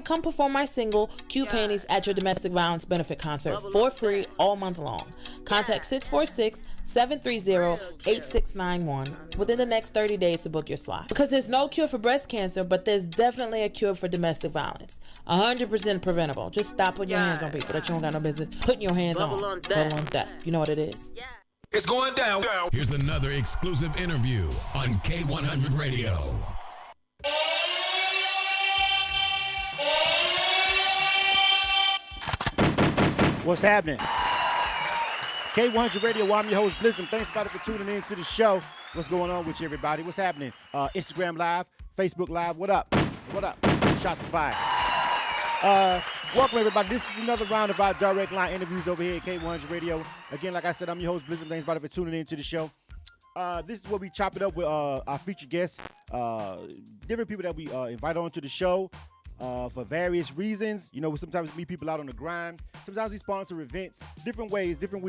Come perform my single, Cute Panties, at your domestic violence benefit concert for free all month long. Contact 646-730-8691 within the next 30 days to book your slot. Because there's no cure for breast cancer, but there's definitely a cure for domestic violence. 100% preventable. Just stop putting your hands on people that you don't got no business putting your hands on. Bubble on death. You know what it is. Yeah. It's going down. Here's another exclusive interview on K-100 Radio. What's happening? K-100 Radio, I'm your host, Blizzum. Thanks for tuning in to the show. What's going on with you, everybody? What's happening? Instagram Live, Facebook Live, what up? What up? Shots fired. Welcome, everybody. This is another round of our direct line interviews over here at K-100 Radio. Again, like I said, I'm your host, Blizzum. Thanks for tuning in to the show. This is where we chop it up with our featured guests, different people that we invite on to the show. For various reasons. You know, we sometimes meet people out on the grind. Sometimes we sponsor events, different ways and different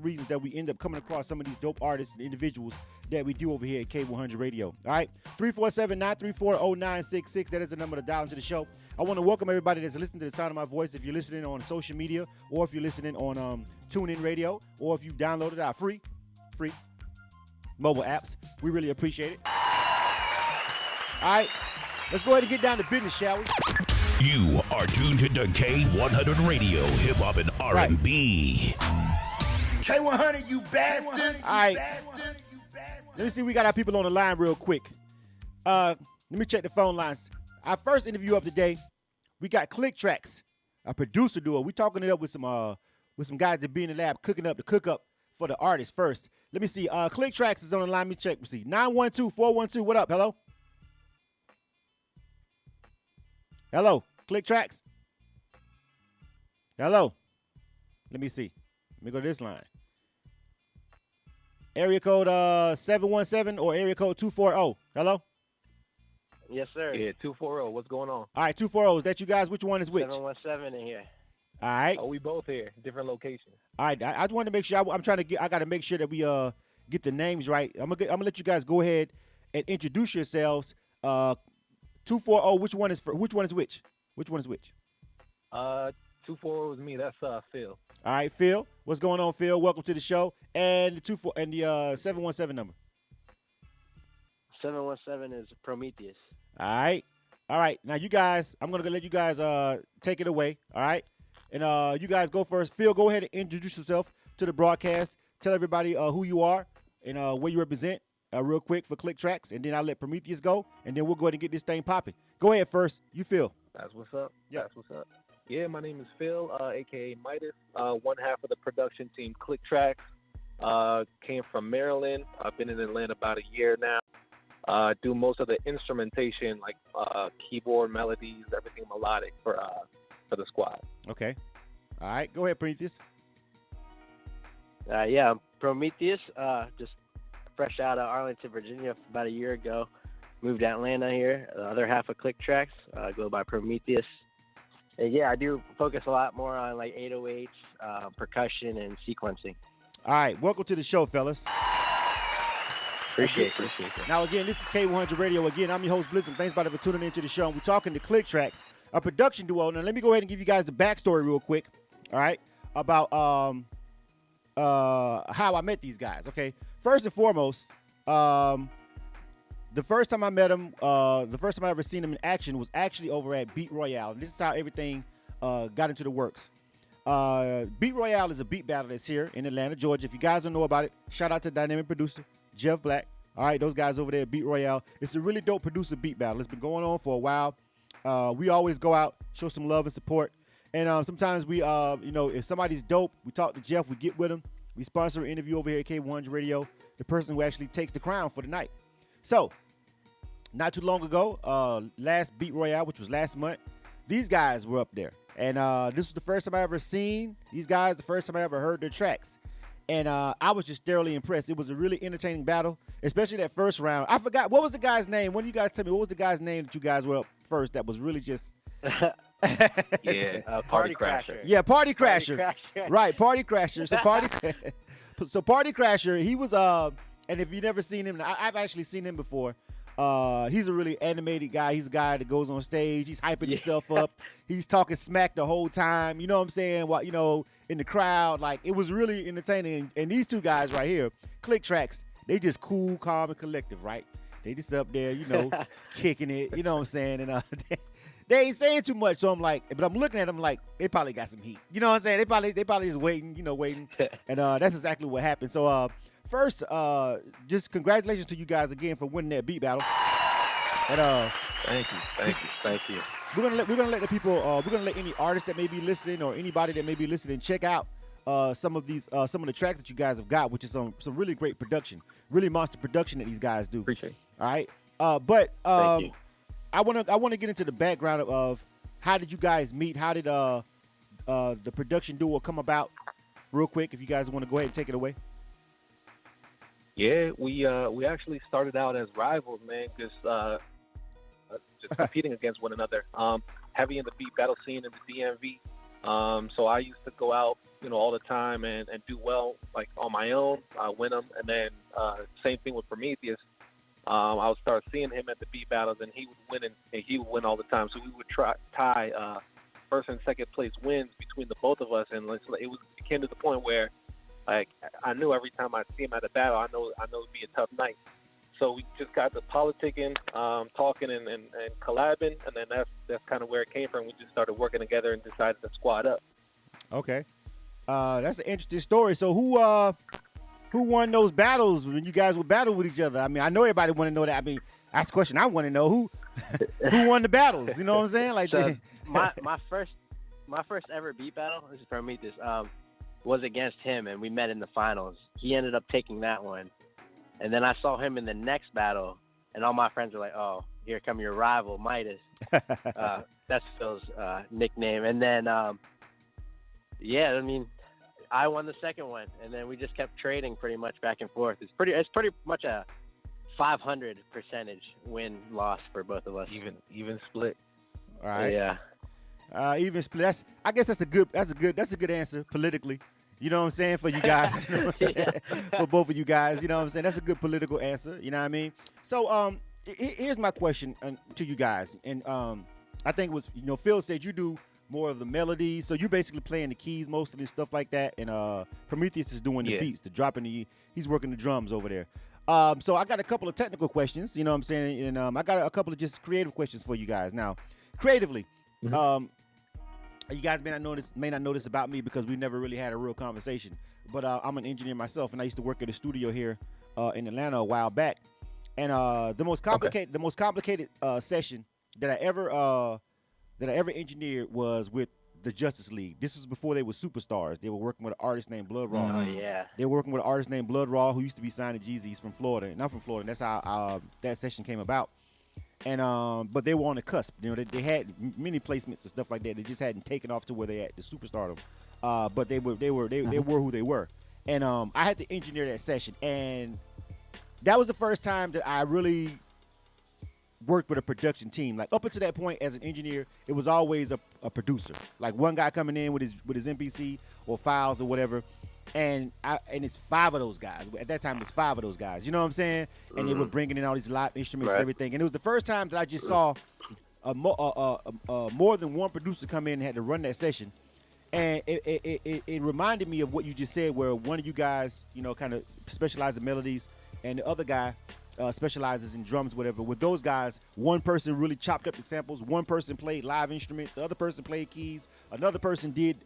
reasons that we end up coming across some of these dope artists and individuals that we do over here at K100 Radio. All right, 347-934-0966. That is the number to dial into the show. I want to welcome everybody that's listening to the sound of my voice. If you're listening on social media, or if you're listening on TuneIn Radio, or if you downloaded our free mobile apps, we really appreciate it. All right. Let's go ahead and get down to business, shall we? You are tuned to K100 Radio, hip hop and R&B. K100, you bastards! All right. Let me see. We got our people on the line real quick. Let me check the phone lines. Our first interview of the day, we got Clique, a producer duo. We talking it up with some guys that be in the lab cooking up the cook up for the artist first. Let me see. Clique is on the line. Let me check. We see 912-412. What up? Hello. Hello, Clique. Hello. Let me see. Let me go to this line. Area code 717 or area code 240. Hello? Yes, sir. Yeah, 240. What's going on? All right, 240. Is that you guys? Which one is which? 717 in here. All right. Oh, we both here. Different locations. All right. I just wanted to make sure. I got to make sure that we get the names right. I'm gonna let you guys go ahead and introduce yourselves. 240. Which one is which? Which one is which? 240 was me. That's Phil. All right, Phil. What's going on, Phil? Welcome to the show. And the 717 number. 717 is Prometheus. All right. Now you guys, I'm gonna let you guys take it away. All right. And you guys go first. Phil, go ahead and introduce yourself to the broadcast. Tell everybody who you are and where you represent. Real quick for Clique, and then I'll let Prometheus go, and then we'll go ahead and get this thing popping. Go ahead first. You Phil. That's what's up. Yeah. That's what's up. Yeah, my name is Phil, a.k.a. Midas, one half of the production team Clique. Came from Maryland. I've been in Atlanta about a year now. Do most of the instrumentation, like keyboard melodies, everything melodic for the squad. Okay. All right. Go ahead, Prometheus. Yeah, I'm Prometheus. Just fresh out of Arlington, Virginia, about a year ago. Moved to Atlanta here. The other half of Clique. Go by Prometheus. And yeah, I do focus a lot more on like 808s, percussion, and sequencing. All right. Welcome to the show, fellas. Appreciate it. Now, again, this is K100 Radio. Again, I'm your host, Blizzum. Thanks for tuning into the show. And we're talking to Clique, a production duo. Now, let me go ahead and give you guys the backstory real quick, all right, about how I met these guys, okay? First and foremost, the first time I met them, the first time I ever seen them in action was actually over at Beat Royale. And this is how everything got into the works. Beat Royale is a beat battle that's here in Atlanta, Georgia. If you guys don't know about it, shout out to dynamic producer Jeff Black. All right, those guys over there at Beat Royale. It's a really dope producer beat battle. It's been going on for a while. We always go out, show some love and support. And sometimes we, if somebody's dope, we talk to Jeff, we get with him. We sponsor an interview over here at K100 Radio, the person who actually takes the crown for the night. So, not too long ago, last Beat Royale, which was last month, these guys were up there. And this was the first time I ever seen these guys, the first time I ever heard their tracks. And I was just thoroughly impressed. It was a really entertaining battle, especially that first round. I forgot, what was the guy's name? One of you guys tell me, what was the guy's name that you guys were up first that was really just... Party Crasher. Yeah, Party Crasher. Right, Party Crasher. So Party Crasher, he was, and if you've never seen him, I've actually seen him before. He's a really animated guy. He's a guy that goes on stage. He's hyping himself up. He's talking smack the whole time. You know what I'm saying? What, you know, in the crowd, like, it was really entertaining. And these two guys right here, Clique Tracks, they just cool, calm, and collective, right? They just up there, you know, kicking it. You know what I'm saying? And they ain't saying too much. So I'm like, but I'm looking at them like they probably got some heat. You know what I'm saying? They probably just waiting, you know, waiting. And that's exactly what happened. So first, just congratulations to you guys again for winning that beat battle. And Thank you. We're gonna let the people. We're gonna let any artist that may be listening or anybody that may be listening check out some of the tracks that you guys have got, which is some really great production, really monster production that these guys do. Appreciate it. All right, but Thank you. I wanna get into the background of how did you guys meet? How did the production duo come about? Real quick, if you guys want to go ahead and take it away. Yeah, we actually started out as rivals, man, because just competing against one another. Heavy in the beat battle scene in the DMV. So I used to go out, you know, all the time and do well, like on my own, win them. And then same thing with Prometheus. I would start seeing him at the beat battles, and he would win, and he would win all the time. So we would tie first and second place wins between the both of us, and it came to the point where, like, I knew every time I see him at a battle, I know it'd be a tough night. So we just got to politicking, talking and collabing, and then that's kind of where it came from. We just started working together and decided to squad up. Okay, that's an interesting story. So who won those battles when you guys would battle with each other? I mean, I know everybody want to know that. I mean, that's the question I want to know. Who won the battles? You know what I'm saying? Like, so my first ever beat battle, this is Prometheus, was against him, and we met in the finals. He ended up taking that one. And then I saw him in the next battle, and all my friends were like, "Oh, here come your rival, Midas." That's Phil's nickname. And then, yeah, I mean, I won the second one, and then we just kept trading pretty much back and forth. It's pretty much a 500% win-loss for both of us. Even split. All right. Yeah. Even split. I guess that's a good answer politically. You know what I'm saying? For you guys, you know what I'm saying? For both of you guys, you know what I'm saying? That's a good political answer. You know what I mean? So, here's my question to you guys. And I think it was, you know, Phil said you do more of the melodies. So you basically playing the keys mostly and stuff like that. And Prometheus is doing the beats, he's working the drums over there. So I got a couple of technical questions, you know what I'm saying? And I got a couple of just creative questions for you guys. Now, creatively, you guys may not know this about me because we never really had a real conversation. But I'm an engineer myself, and I used to work at a studio here in Atlanta a while back. And the most complicated session that I ever engineered was with the Justice League. This was before they were superstars. They were working with an artist named Blood Raw. Oh yeah. They were working with an artist named Blood Raw who used to be signed to Jeezy. He's from Florida, and I'm from Florida. And that's how that session came about. And but they were on the cusp. You know, they had many placements and stuff like that. They just hadn't taken off to where they at the superstardom. But they were who they were. And I had to engineer that session, and that was the first time that I really worked with a production team. Like, up until that point, as an engineer, it was always a producer. Like, one guy coming in with his MPC or files or whatever. And it's five of those guys. At that time, it's five of those guys. You know what I'm saying? And they were bringing in all these live instruments and everything. And it was the first time that I just saw more than one producer come in and had to run that session. And it reminded me of what you just said, where one of you guys, you know, kind of specializes in melodies, and the other guy specializes in drums, whatever. With those guys, one person really chopped up the samples, one person played live instruments, the other person played keys, another person did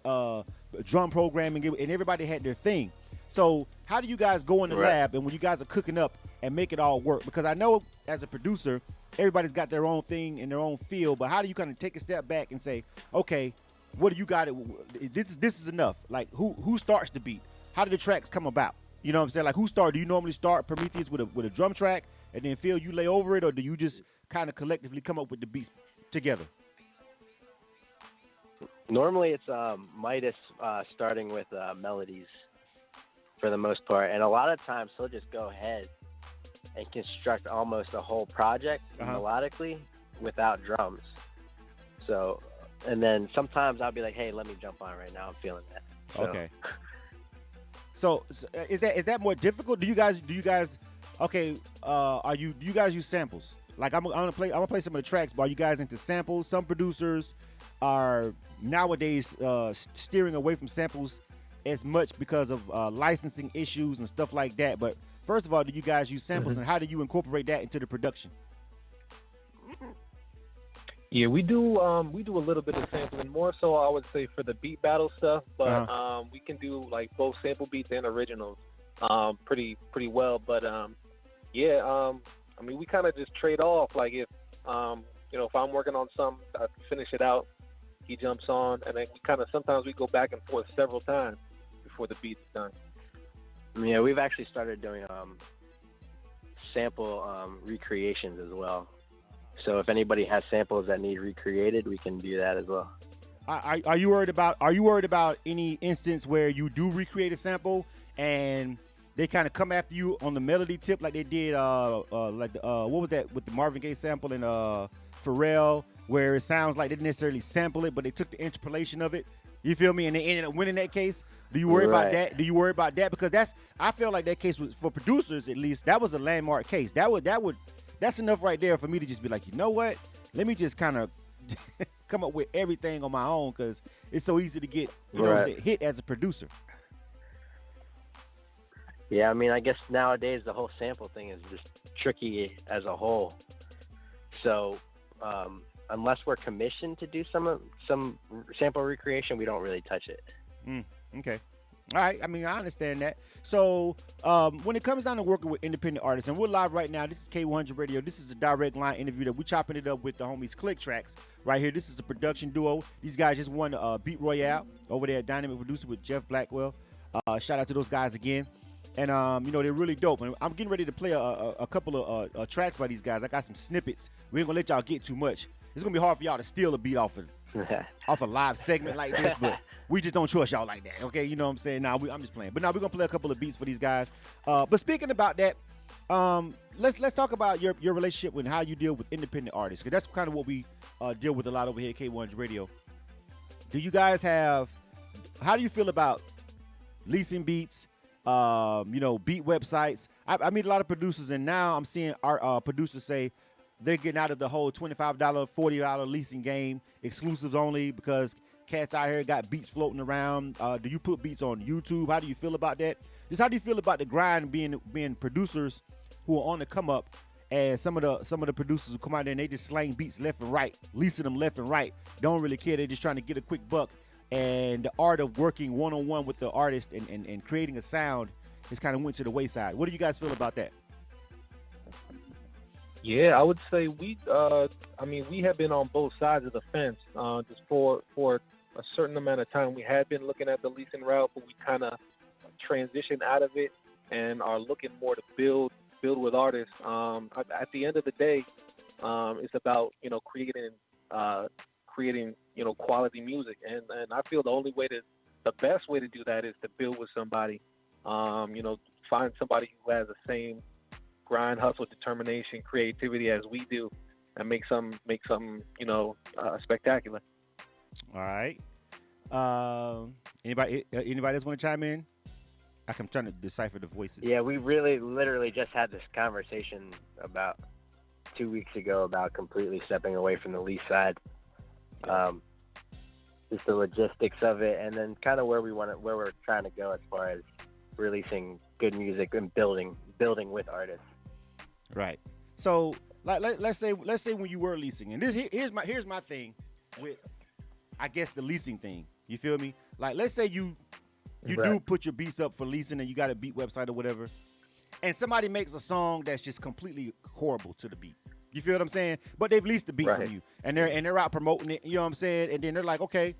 drum programming, and everybody had their thing. So how do you guys go in the lab, and when you guys are cooking up and make it all work? Because I know as a producer, everybody's got their own thing and their own feel, but how do you kind of take a step back and say, okay, what do you got? This is enough. Like, who starts the beat? How do the tracks come about? You know what I'm saying? Like, do you normally start Prometheus with a drum track, and then Phil, you lay over it, or do you just kind of collectively come up with the beats together? Normally it's Midas starting with melodies for the most part, and a lot of times he'll just go ahead and construct almost a whole project melodically without drums. So, and then sometimes I'll be like, hey, let me jump on right now, I'm feeling that. So. Okay. So is that more difficult? Do you guys okay? Do you guys use samples? Like I'm gonna play some of the tracks. But are you guys into samples? Some producers are nowadays steering away from samples as much because of licensing issues and stuff like that. But first of all, do you guys use samples, and how do you incorporate that into the production? Yeah, we do a little bit of sampling, more so I would say for the beat battle stuff, but we can do like both sample beats and originals pretty well. But I mean, we kind of just trade off. Like if if I'm working on something, I finish it out, he jumps on, and then sometimes we go back and forth several times before the beat's done. Yeah, we've actually started doing sample recreations as well. So if anybody has samples that need recreated, we can do that as well. Are you worried about any instance where you do recreate a sample and they kind of come after you on the melody tip like they did what was that with the Marvin Gaye sample and Pharrell, where it sounds like they didn't necessarily sample it, but they took the interpolation of it. You feel me? And they ended up winning that case. Do you worry about that? Do you worry about that? Because I feel like that case was, for producers at least, that was a landmark case. That's enough right there for me to just be like, you know what? Let me just kind of come up with everything on my own, because it's so easy to get hit as a producer. Yeah, I mean, I guess nowadays the whole sample thing is just tricky as a whole. So unless we're commissioned to do some sample recreation, we don't really touch it. Okay. All right. I mean, I understand that. So when it comes down to working with independent artists, and we're live right now, this is K-100 Radio. This is a direct line interview that we're chopping it up with the homies Clique Tracks right here. This is a production duo. These guys just won Beat Royale over there at Dynamic Producer with Jeff Blackwell. Shout out to those guys again. And, they're really dope. And I'm getting ready to play a couple of tracks by these guys. I got some snippets. We ain't going to let y'all get too much. It's going to be hard for y'all to steal a beat off a live segment like this, but we just don't trust y'all like that, okay? You know what I'm saying? I'm just playing. But now we're going to play a couple of beats for these guys. But speaking about that, let's talk about your relationship and how you deal with independent artists, because that's kind of what we deal with a lot over here at K-100 Radio. Do you guys how do you feel about leasing beats, beat websites? I meet a lot of producers, and now I'm seeing our producers say they're getting out of the whole $25, $40 leasing game, exclusives only, because cats out here got beats floating around. Do you put beats on YouTube? How do you feel about that? Just how do you feel about the grind being producers who are on the come up, and some of the producers who come out there and they just slang beats left and right, leasing them left and right, don't really care, they're just trying to get a quick buck, and the art of working one-on-one with the artist and creating a sound has kind of went to the wayside. What do you guys feel about that? Yeah, I would say we have been on both sides of the fence. Just for a certain amount of time, we had been looking at the leasing route, but we kind of transitioned out of it and are looking more to build with artists. At the end of the day, it's about creating quality music, and I feel the best way to do that is to build with somebody. Find somebody who has the same grind, hustle, determination, creativity as we do, and make something spectacular. All right. Anybody else want to chime in? I'm trying to decipher the voices. Yeah, we really literally just had this conversation about 2 weeks ago about completely stepping away from the lease side. Just the logistics of it, and then kind of where we're trying to go as far as releasing good music and building with artists. Right. So let's say when you were leasing, and here's my thing with, I guess, the leasing thing. You feel me? Like, let's say you do put your beats up for leasing and you got a beat website or whatever, and somebody makes a song that's just completely horrible to the beat. You feel what I'm saying? But they've leased the beat from you, and they're out promoting it. You know what I'm saying? And then they're like, okay,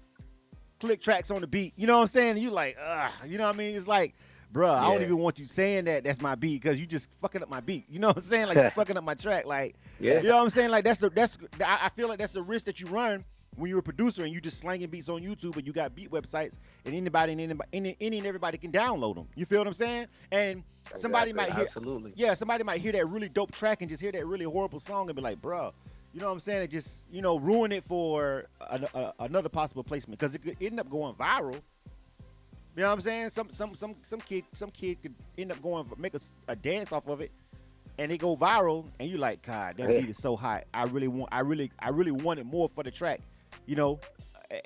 Clique Tracks on the beat. You know what I'm saying? And you like, you know what I mean? It's like, bruh, I don't even want you saying that's my beat, because you just fucking up my beat. You know what I'm saying? Like, you're fucking up my track. Like, you know what I'm saying? Like, I feel like that's the risk that you run when you're a producer and you just slanging beats on YouTube and you got beat websites and any and everybody can download them. You feel what I'm saying? And somebody might hear, somebody might hear that really dope track and just hear that really horrible song and be like, bruh, you know what I'm saying? It just, ruin it for another possible placement, because it could end up going viral. You know what I'm saying? Some kid could end up make a dance off of it, and they go viral, and you like, God, that beat is so hot. I really wanted more for the track, you know.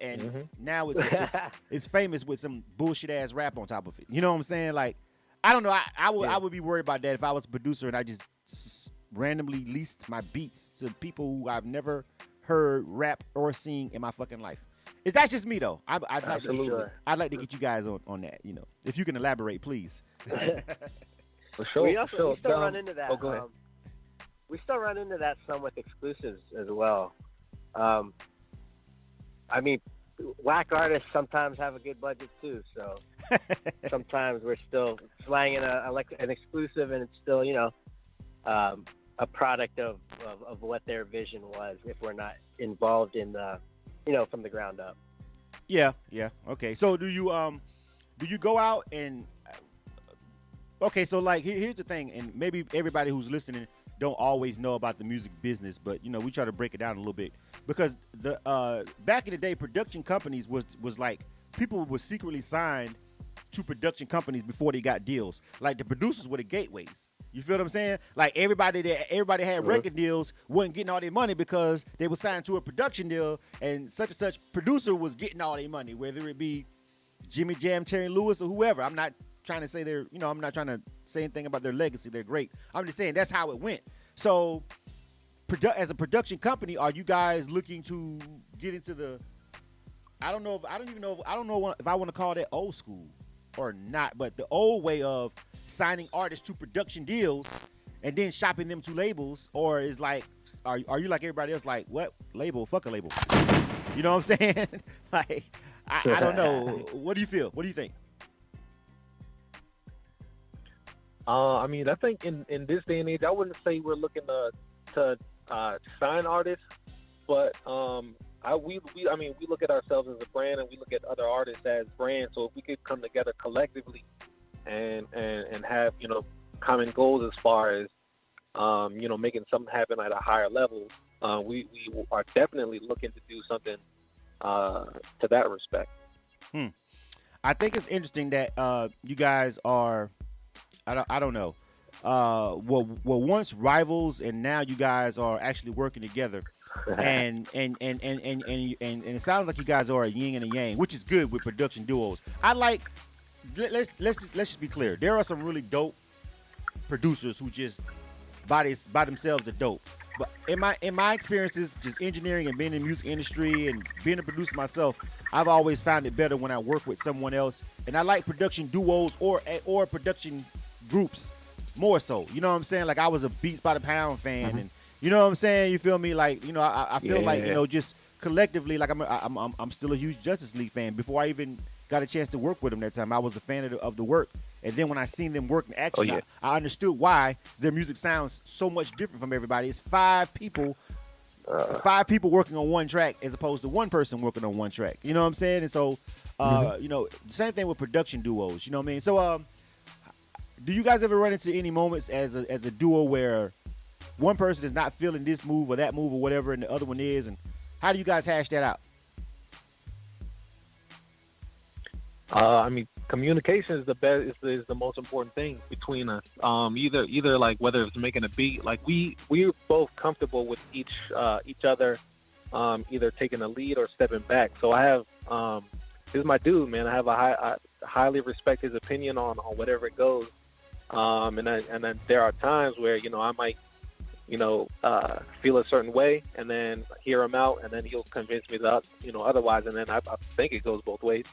And now it's famous with some bullshit ass rap on top of it. You know what I'm saying? Like, I don't know. I would be worried about that if I was a producer and I just randomly leased my beats to people who I've never heard rap or sing in my fucking life. That's just me though. I'd like to get you guys on that. You know, if you can elaborate, please. For sure. We still run into that. Go ahead. We still run into that some with exclusives as well. I mean, whack artists sometimes have a good budget too, so sometimes we're still slanging an exclusive, and it's still, you know, a product of what their vision was if we're not involved in the, you know, from the ground up. Yeah. Okay. So do you go out and okay, so like here's the thing, and maybe everybody who's listening don't always know about the music business, but you know, we try to break it down a little bit, because the back in the day, production companies was like, people were secretly signed to production companies before they got deals. Like, the producers were the gateways. You feel what I'm saying? Like, everybody had record deals wasn't getting all their money because they were signed to a production deal, and such producer was getting all their money, whether it be Jimmy Jam, Terry Lewis, or whoever. I'm not trying to say I'm not trying to say anything about their legacy. They're great. I'm just saying that's how it went. So, as a production company, are you guys looking to get into the? I don't know if I want to call that old school or not, but the old way of signing artists to production deals and then shopping them to labels, or is like, are you like everybody else, like, what label? Fuck a label. You know what I'm saying? Like, I don't know. What do you feel? What do you think? I mean, I think in this day and age, I wouldn't say we're looking to sign artists, but we look at ourselves as a brand, and we look at other artists as brands. So if we could come together collectively and have, you know, common goals as far as you know, making something happen at a higher level, we are definitely looking to do something to that respect. I think it's interesting that you guys are. I don't know. Well, once rivals, and now you guys are actually working together, and it sounds like you guys are a yin and a yang, which is good with production duos. I like. Let's just be clear. There are some really dope producers who just by themselves are dope. But in my experiences, just engineering and being in the music industry and being a producer myself, I've always found it better when I work with someone else. And I like production duos or production groups more so. You know what I'm saying? Like, I was a Beats by the Pound fan, and you know what I'm saying? You feel me? Like, you know, I feel like, you know, just collectively, like, I'm still a huge Justice League fan. Before I even got a chance to work with them that time, I was a fan of the work. And then when I seen them work in action, I understood why their music sounds so much different from everybody. It's five people working on one track as opposed to one person working on one track. You know what I'm saying? And so, you know, same thing with production duos. You know what I mean? So, do you guys ever run into any moments as a duo where one person is not feeling this move or that move or whatever, and the other one is? And how do you guys hash that out? I mean, communication is the best. Is the most important thing between us. Either like, whether it's making a beat, like we're both comfortable with each other, either taking a lead or stepping back. So I have this is my dude, man. I highly respect his opinion on whatever it goes. And then there are times where, you know, I might, you know, feel a certain way, and then hear him out, and then he'll convince me that, you know, otherwise. And then I think it goes both ways.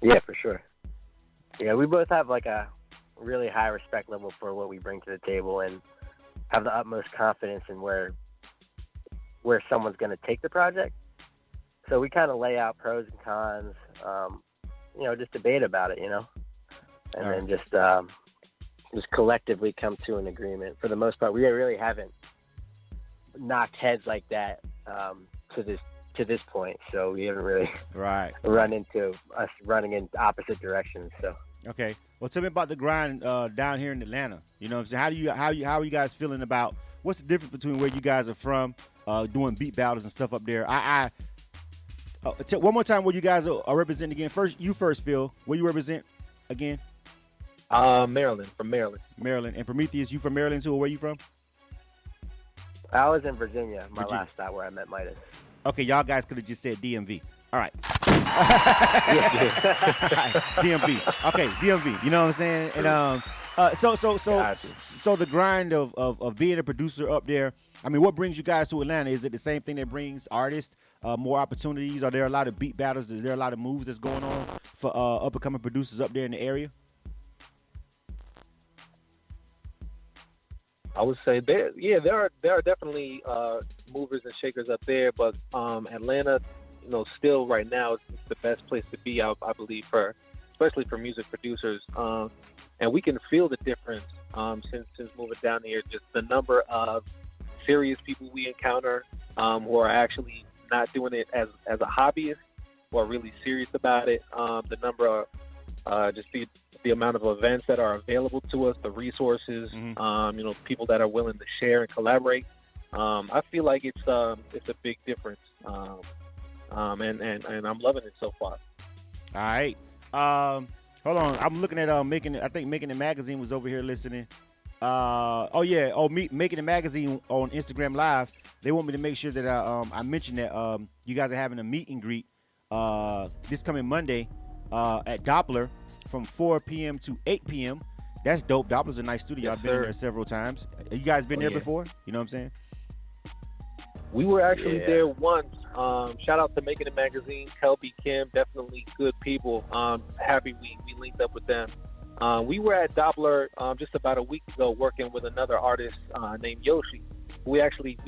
Yeah, for sure. Yeah, we both have like a really high respect level for what we bring to the table, and have the utmost confidence in where someone's going to take the project. So we kind of lay out pros and cons, you know, just debate about it, you know, and then just collectively come to an agreement. For the most part, we really haven't knocked heads like that to this point, so we haven't really run into us running in opposite directions. So okay, well, tell me about the grind down here in Atlanta. You know what I'm saying? How are you guys feeling about what's the difference between where you guys are from, doing beat battles and stuff up there? One more time, where you guys are representing again. You first, Phil. Where you represent again? Maryland, from Maryland. Maryland. And Prometheus, you from Maryland too, or where you from? I was in Virginia, my last stop where I met Midas. Okay, y'all guys could have just said DMV. All right. DMV. Okay, DMV. You know what I'm saying? And so the grind of being a producer up there. I mean, what brings you guys to Atlanta? Is it the same thing that brings artists more opportunities? Are there a lot of beat battles? Is there a lot of moves that's going on for up and coming producers up there in the area? I would say there are definitely movers and shakers up there, but Atlanta, still right now is the best place to be. I believe especially for music producers, and we can feel the difference since moving down here. Just the number of serious people we encounter who are actually not doing it as a hobbyist, who are really serious about it. The number of just the amount of events that are available to us, the resources, people that are willing to share and collaborate. I feel like it's a big difference, and I'm loving it so far. All right. Hold on. I'm looking at Making It Magazine was over here listening. Making It Magazine on Instagram Live. They want me to make sure that I mention that you guys are having a meet and greet this coming Monday at Doppler from 4 p.m. to 8 p.m. That's dope. Doppler's a nice studio. Yes, I've been in there several times. You guys been there yeah. before? You know what I'm saying? We were actually there once. Shout out to Making It Magazine, Kelby, Kim, definitely good people. Happy we linked up with them. We were at Doppler just about a week ago working with another artist named Yoshi. We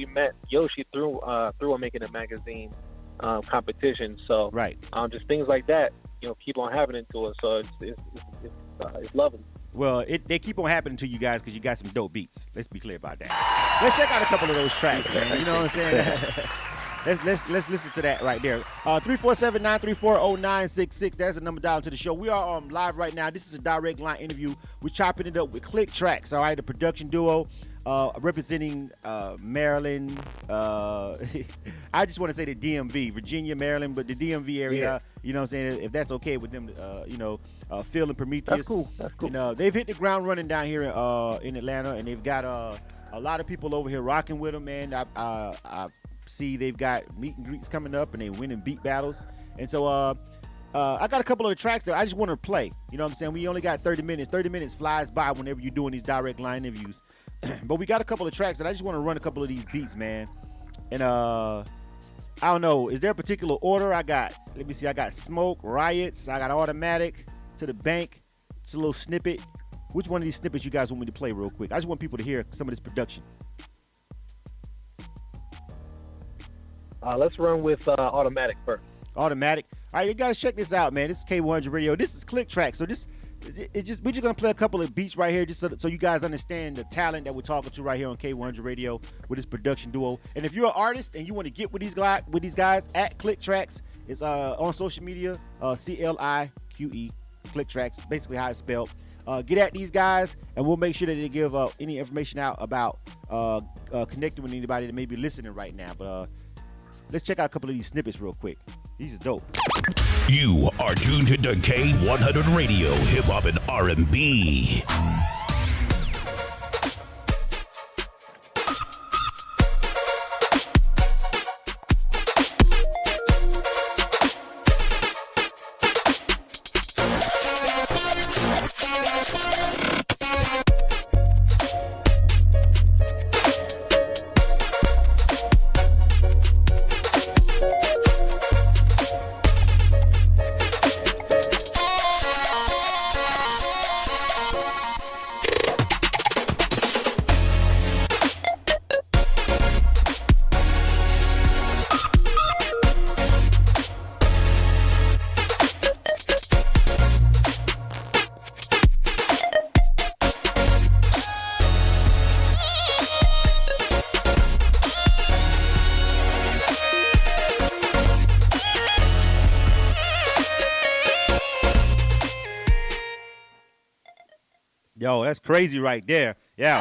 met Yoshi through a Making It Magazine competition. So right. Just things like that, keep on happening to us. So it's lovely. Well, they keep on happening to you guys because you got some dope beats. Let's be clear about that. Let's check out a couple of those tracks, man. You know what I'm saying? Let's listen to that right there. 347-934-0966. That's the number dial to the show. We are live right now. This is a direct line interview. We're chopping it up with Clique Tracks, all right, the production duo representing Maryland. I just want to say the DMV, Virginia, Maryland, but the DMV area. Yeah. You know what I'm saying? If that's okay with them, Phil and Prometheus. That's cool. And they've hit the ground running down here in Atlanta, and they've got a lot of people over here rocking with them, man. I see they've got meet and greets coming up, and they winning beat battles. And so I got a couple of the tracks that I just want to play. You know what I'm saying? We only got 30 minutes. 30 minutes flies by whenever you're doing these direct line interviews. But we got a couple of tracks that I just want to run a couple of these beats, man. And I don't know. Is there a particular order? Let me see. I got Smoke, Riots. I got Automatic, To the Bank. It's a little snippet. Which one of these snippets you guys want me to play real quick? I just want people to hear some of this production. Let's run with Automatic first. Automatic. All right, you guys check this out, man. This is K-100 Radio. This is Clique Track. So we're just gonna play a couple of beats right here, just so you guys understand the talent that we're talking to right here on K-100 Radio with this production duo. And if you're an artist and you want to get with these guys at Clique Tracks, it's on social media, CLIQE, Clique Tracks, basically how it's spelled. Get at these guys, and we'll make sure that they give any information out about connecting with anybody that may be listening right now. But let's check out a couple of these snippets real quick. These are dope. You are tuned to K-100 Radio, Hip Hop and R&B. Yo, that's crazy right there. Yeah.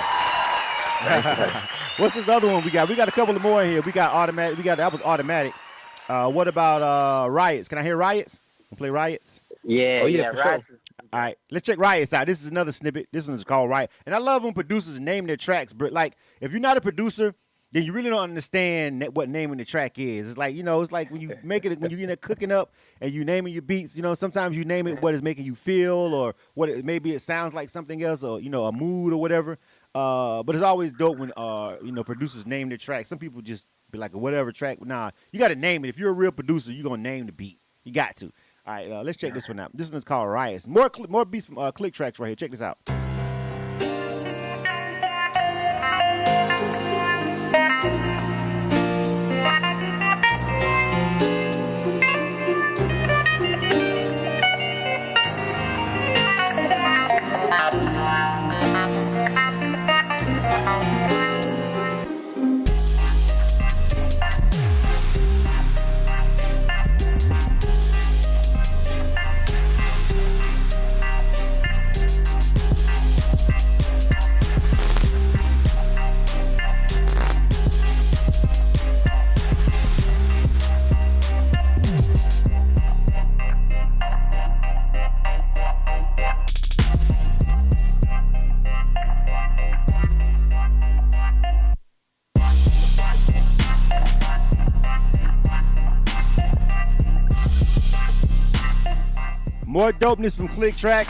What's this other one we got? We got a couple of more in here. We got Automatic. That was Automatic. What about Riots? Can I hear Riots? Play Riots? Yeah, Oh, yeah, yeah, for Rice. sure. All right, let's check Riot's out. This is another snippet. This one is called Riot. And I love when producers name their tracks, but like if you're not a producer, then you really don't understand what naming the track is. It's like, it's like when you make it, when you're in there cooking up and you naming your beats, sometimes you name it what it's making you feel or maybe it sounds like something else or, a mood or whatever. But it's always dope when, producers name their tracks. Some people just be like, whatever track. Nah, you got to name it. If you're a real producer, you're going to name the beat. You got to. All right, let's check this one out. This one is called Riots. More beats from Clique Tracks right here. Check this out. More dopeness from Clique Tracks.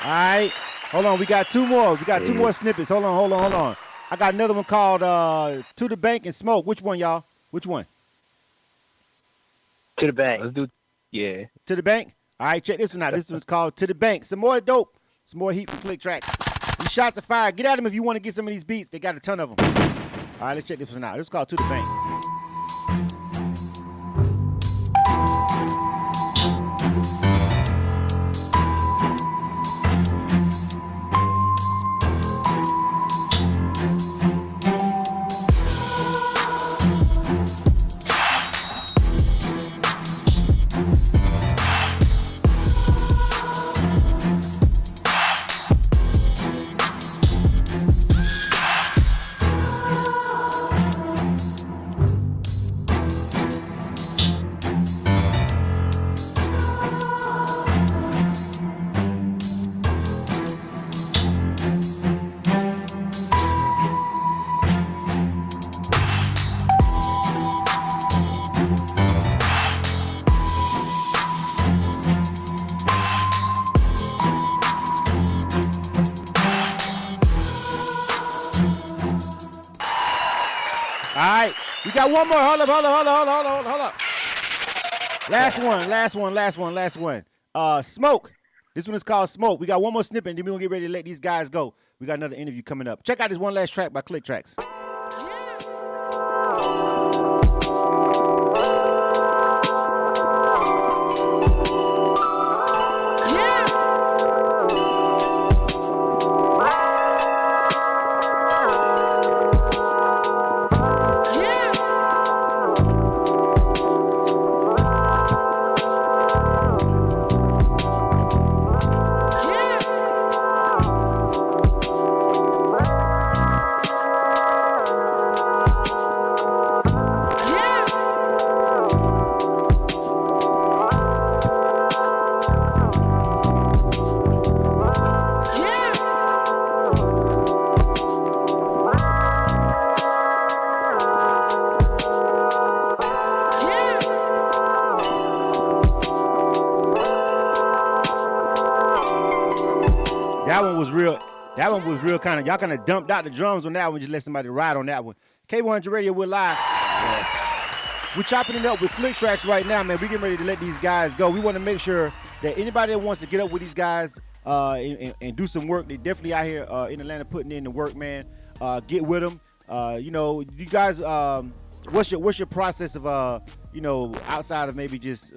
All right. Hold on. We got two more. We got two more snippets. Hold on. I got another one called To the Bank and Smoke. Which one, y'all? Which one? To the bank. Let's do, yeah. To the Bank? All right, check this one out. This one's called To the Bank. Some more dope. Some more heat from Clique Tracks. These shots are fire. Get at them if you want to get some of these beats. They got a ton of them. All right, let's check this one out. This is called To the Bank. All right, we got one more. Hold up. Last one. Smoke. This one is called Smoke. We got one more snippet, and then we're gonna get ready to let these guys go. We got another interview coming up. Check out this one last track by Clique Tracks. That one was real kind of, y'all kind of dumped out the drums on that one, just let somebody ride on that one. K-100 Radio, we're live. We're chopping it up with Clique Tracks right now, man. We're getting ready to let these guys go. We want to make sure that anybody that wants to get up with these guys and do some work, they definitely out here in Atlanta putting in the work, man. Get with them. You guys, what's your process of, outside of maybe just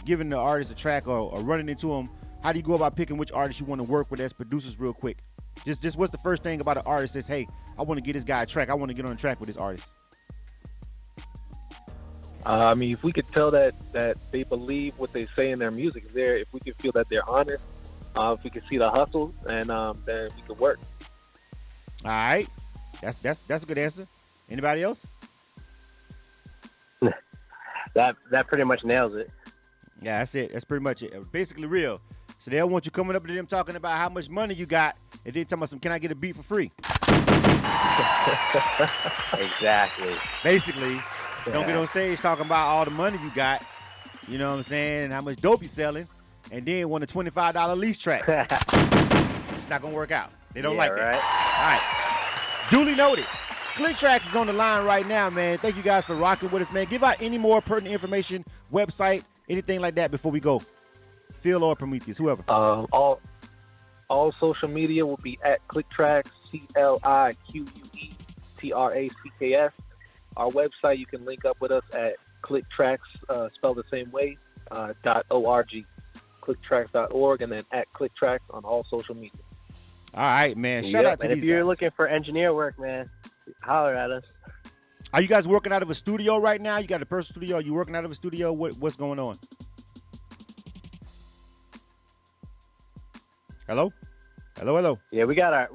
giving the artist a track or running into them? How do you go about picking which artists you want to work with as producers real quick? Just what's the first thing about an artist that says, hey, I want to get this guy a track. I want to get on a track with this artist. If we could tell that they believe what they say in their music is there, if we could feel that they're honest, if we could see the hustle, and then we could work. All right. That's a good answer. Anybody else? That pretty much nails it. Yeah, that's it. That's pretty much it. Basically real. So they don't want you coming up to them talking about how much money you got, and then talking about some, can I get a beat for free? Exactly. Basically, don't get on stage talking about all the money you got, you know what I'm saying, how much dope you selling, and then want a $25 lease track. It's not going to work out. They don't like that. Right. All right. Duly noted. Clique Tracks is on the line right now, man. Thank you guys for rocking with us, man. Give out any more pertinent information, website, anything like that before we go. Phil or Prometheus, whoever. All social media will be at Clique Tracks, CliqueTracks. Our website, you can link up with us at Clique Tracks, spelled the same way, .org. CliqueTracks.org, and then at Clique Tracks on all social media. All right, man. Shout out to and these if you're guys. looking for engineer work, man, holler at us. Are you guys working out of a studio right now? You got a personal studio? Are you working out of a studio? What's going on? Hello? Hello? Yeah, we got our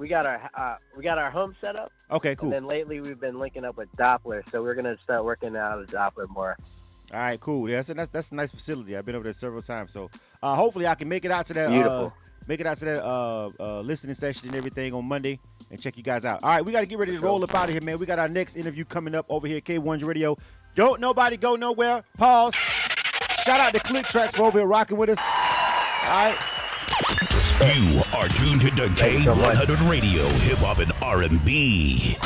home set up. Okay, cool. And then lately we've been linking up with Doppler, so we're gonna start working out of Doppler more. All right, cool. Yeah, that's a nice facility. I've been over there several times, so hopefully I can make it out to that. Beautiful. Listening session and everything on Monday and check you guys out. All right, we got to get ready to roll up out of here, man. We got our next interview coming up over here at K-100 Radio. Don't nobody go nowhere. Pause. Shout out to Clique Tracks for over here rocking with us. All right. You are tuned to K-100 Radio, hip hop and R&B.